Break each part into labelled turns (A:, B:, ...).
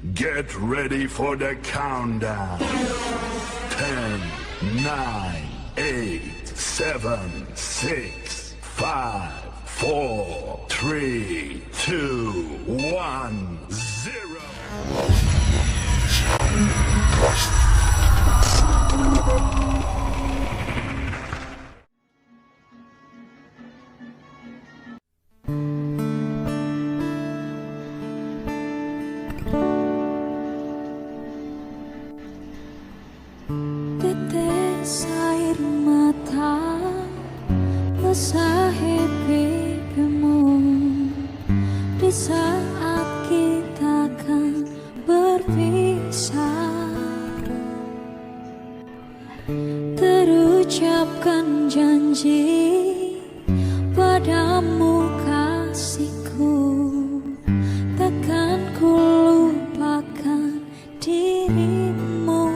A: Get ready for the countdown. 10, 9, 8, 7, 6, 5, 4, 3, 2, 1, 0.
B: Tetes air mata basahi pipimu di saat kita akan berpisah. Terucapkan janji padamu kasihku, takkan ku lupakan dirimu.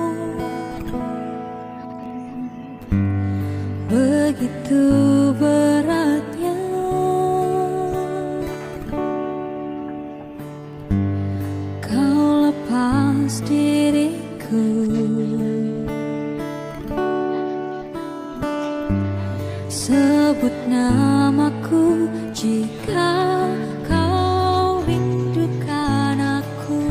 B: Begitu beratnya kau lepas diriku. Sebut namaku jika kau rindukan aku.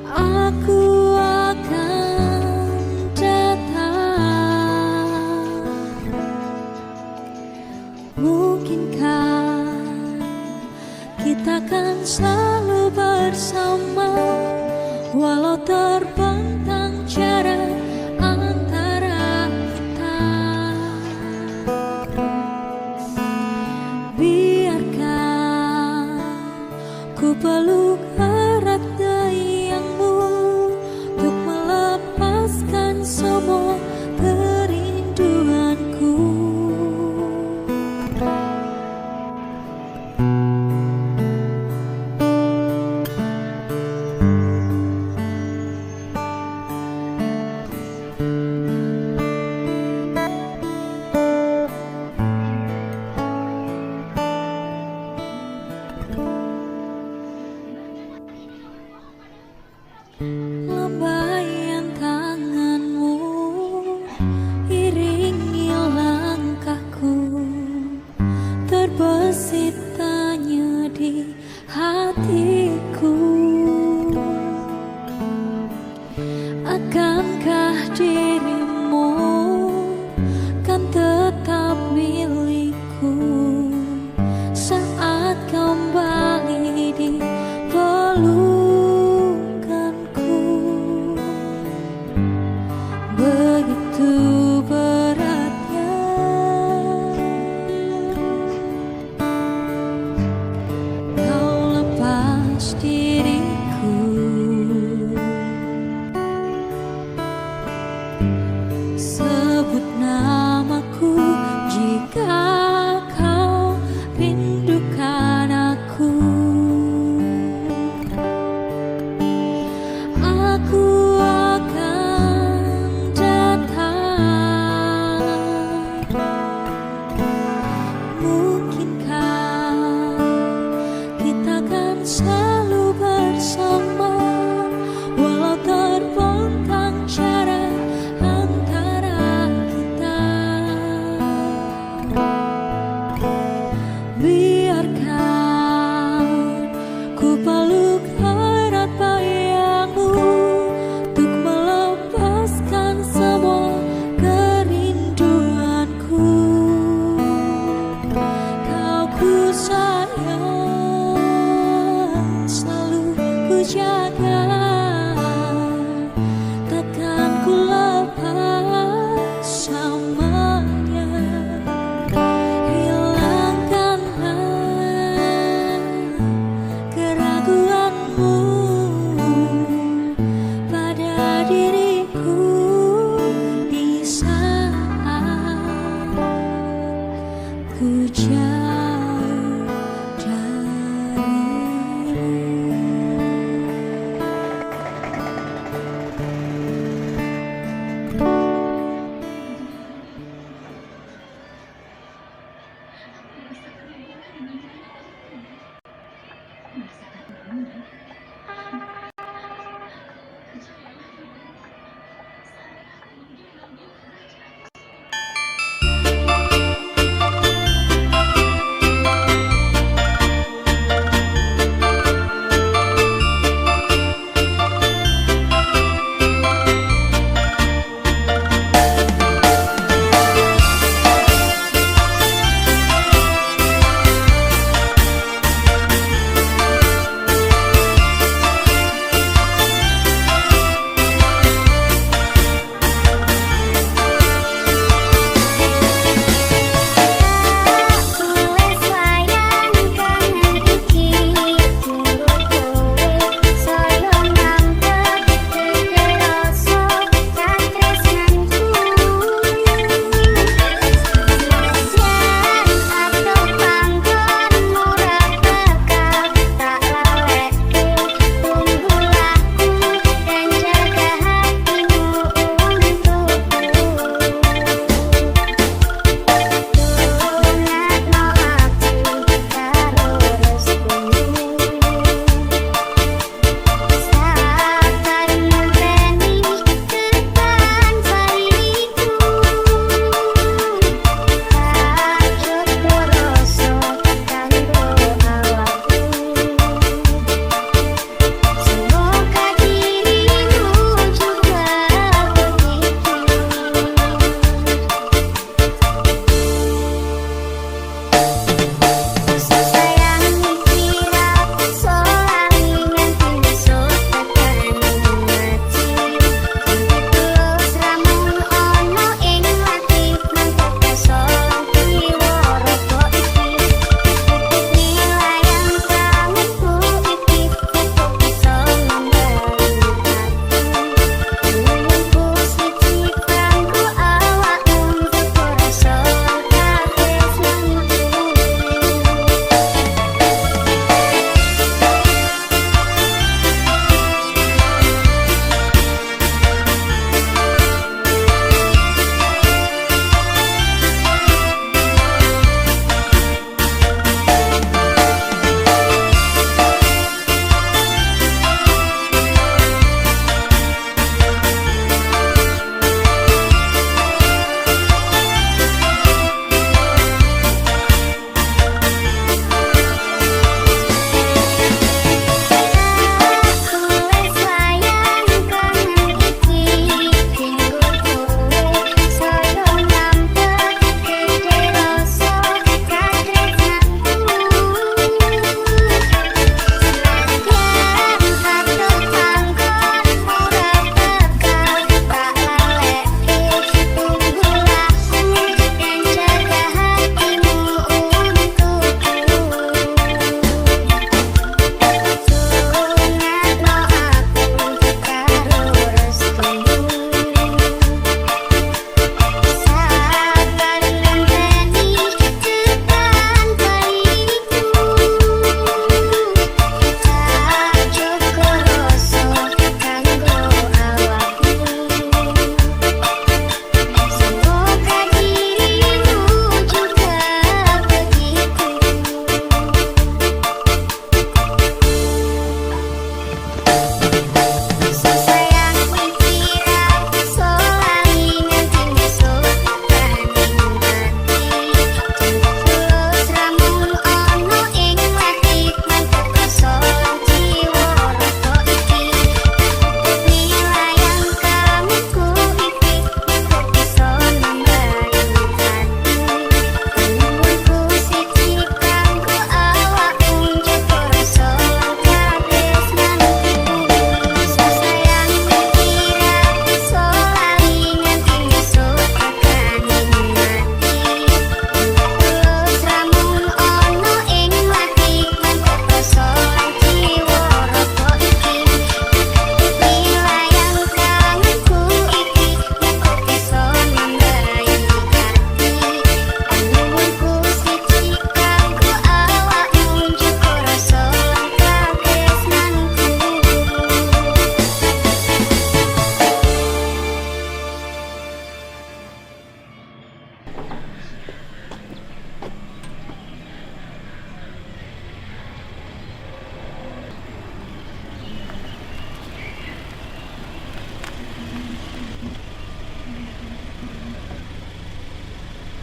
B: Aku akan datang. Mungkinkah kita akan selalu bersama, walau terbentang jarak antara kita. Biarkan ku peluk erat dayangmu untuk melepaskan semua kerinduanku.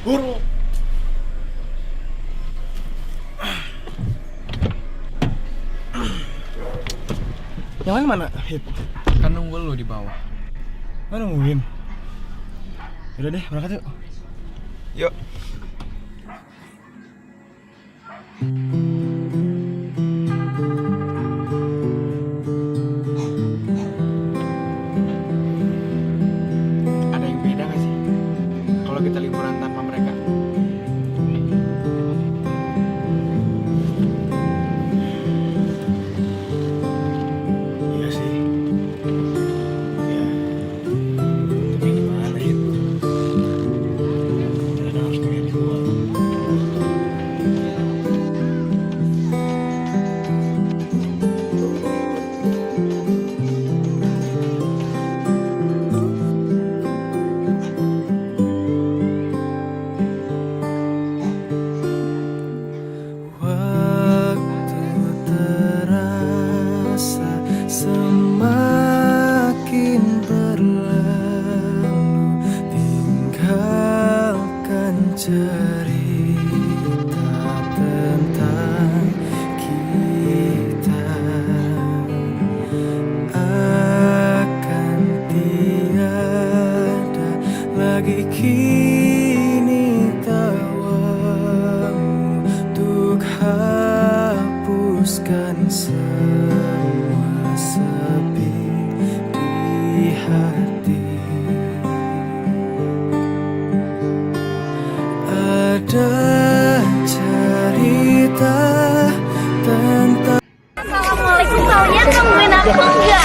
C: Buru. Yang lain mana? Hip.
D: Kan nunggu lu di bawah.
C: Mana nungguin? Udah deh, berangkat yuk.
D: Yuk.
C: Ada yang beda gak sih kalau kita liburan tanpa mereka? Iya sih. Ya. Tapi gimana ya? Kita harus ngeliat juga. Waktu terasa semakin berlalu, tinggalkan cerita tentang kita. Akan tiada lagi kini tawamu untuk hapuskan semua sepi di hati. Ada cerita tentang
E: Assalamualaikum, kalian nungguin aku enggak?